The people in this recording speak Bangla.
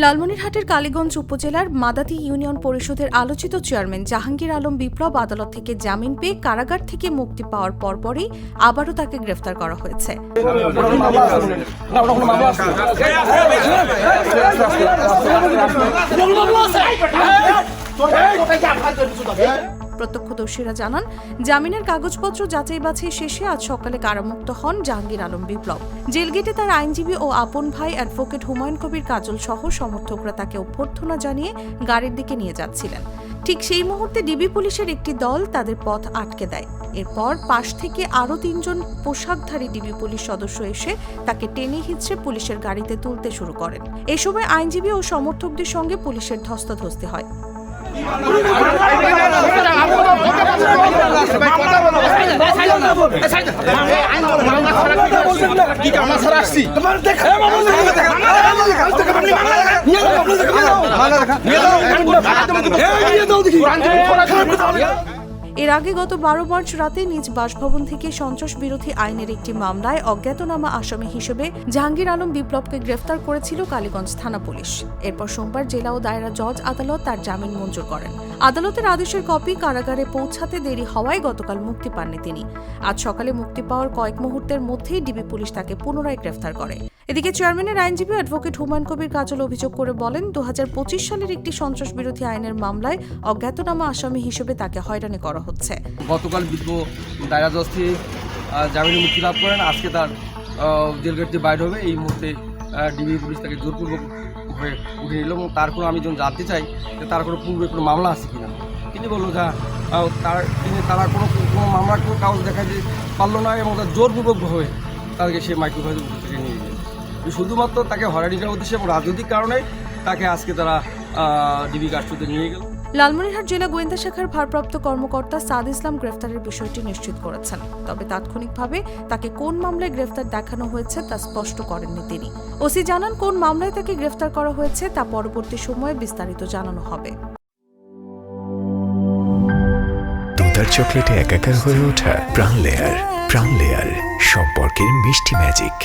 লালমনিরহাটের কালীগঞ্জ উপজেলার মাদাতি ইউনিয়ন পরিষদের আলোচিত চেয়ারম্যান জাহাঙ্গীর আলম বিপ্লব আদালত থেকে জামিন পেয়ে কারাগার থেকে মুক্তি পাওয়ার পরপরই আবারও তাকে গ্রেফতার করা হয়েছে। প্রত্যক্ষদর্শীরা জানান, জামিনের কাগজপত্র যাচাই বাছাই শেষে আজ সকালে কারামুক্ত হন জাহাঙ্গীর আলম বিপ্লব। জেলগেটে তার আইনজীবী ও আপন ভাই অ্যাডভোকেট হুমায়ুন কবির কাজল সহ সমর্থকরা তাকে অভ্যর্থনা জানিয়ে গাড়ির দিকে নিয়ে যাচ্ছিলেন। ঠিক সেই মুহূর্তে ডিবি পুলিশের একটি দল তাদের পথ আটকে দেয়। এরপর পাশ থেকে আরও ৩ জন পোশাকধারী ডিবি পুলিশ সদস্য এসে তাকে টেনে হিঁচড়ে পুলিশের গাড়িতে তুলতে শুরু করেন। এ সময় আইনজীবী ও সমর্থকদের সঙ্গে পুলিশের ধস্তাধস্তি হয়। এর আগে গত ১২ মার্চ রাতে নিজ বাসভবন থেকে সন্ত্রাস বিরোধী আইনের একটি মামলায় অজ্ঞাতনামা আসামি হিসেবে জাহাঙ্গীর আলম বিপ্লবকে গ্রেফতার করেছিল কালীগঞ্জ থানা পুলিশ। এরপর সোমবার জেলা ও দায়রা জজ আদালত তার জামিন মঞ্জুর করেন। আদালতের আদেশের কপি কারাগারে পৌঁছাতে দেরি হওয়ায় গতকাল মুক্তি পাননি তিনি। আজ সকালে মুক্তি পাওয়ার কয়েক মুহূর্তের মধ্যেই ডিবি পুলিশ তাকে পুনরায় গ্রেফতার করে। এদিকে চেয়ারম্যানের আইনজীবী অ্যাডভোকেট হুমায়ুন কবির কাজল অভিযোগ করে বলেন, ২০২৫ সালের একটি সন্ত্রাস বিরোধী আইনের মামলায় অজ্ঞাতনামা আসামি হিসেবে তাকে হয়রানি করা হচ্ছে। গতকাল বিজ্ঞ দায়রা জজ থেকে জামিনে মুক্তি লাভ করেন। আজকে তার জেলগেট দিয়ে বাইর হবে। এই মুহূর্তে ডিবি পুলিশ তাকে জোরপূর্বক হয়ে উঠে নিল এবং তারপর আমি যখন জানতে চাই যে তার কোনো পূর্বে কোনো মামলা আছে কিনা, তিনি বললো যে তারা কোনো মামলার কোনো কাগজ দেখাতে পারলো না এবং তার জোরপূর্বক হয়ে তাদেরকে সে মাইক্রোফাইজ থেকে নিয়ে গেল। শুধুমাত্র তাকে হয়রানি করার উদ্দেশ্যে এবং রাজনৈতিক কারণে তাকে আজকে তারা ডিবি কাস্টডিতে নিয়ে গেল। লালমনিরহাট জেলা গোয়েন্দা শাখার ভারপ্রাপ্ত কর্মকর্তা সাদ ইসলাম গ্রেফতারের বিষয়টি নিশ্চিত করেছেন। তবে তাৎক্ষণিকভাবে তাকে কোন মামলায় গ্রেফতার দেখানো হয়েছে তা স্পষ্ট করেননি তিনি। ওসি জানান, কোন মামলায় তাকে গ্রেফতার করা হয়েছে তা পরবর্তী সময়ে বিস্তারিত জানানো হবে। দুধার চকলেটে একাকার হয়ে ওঠা প্রাণ লেয়ার সম্পর্কের মিষ্টি ম্যাজিক।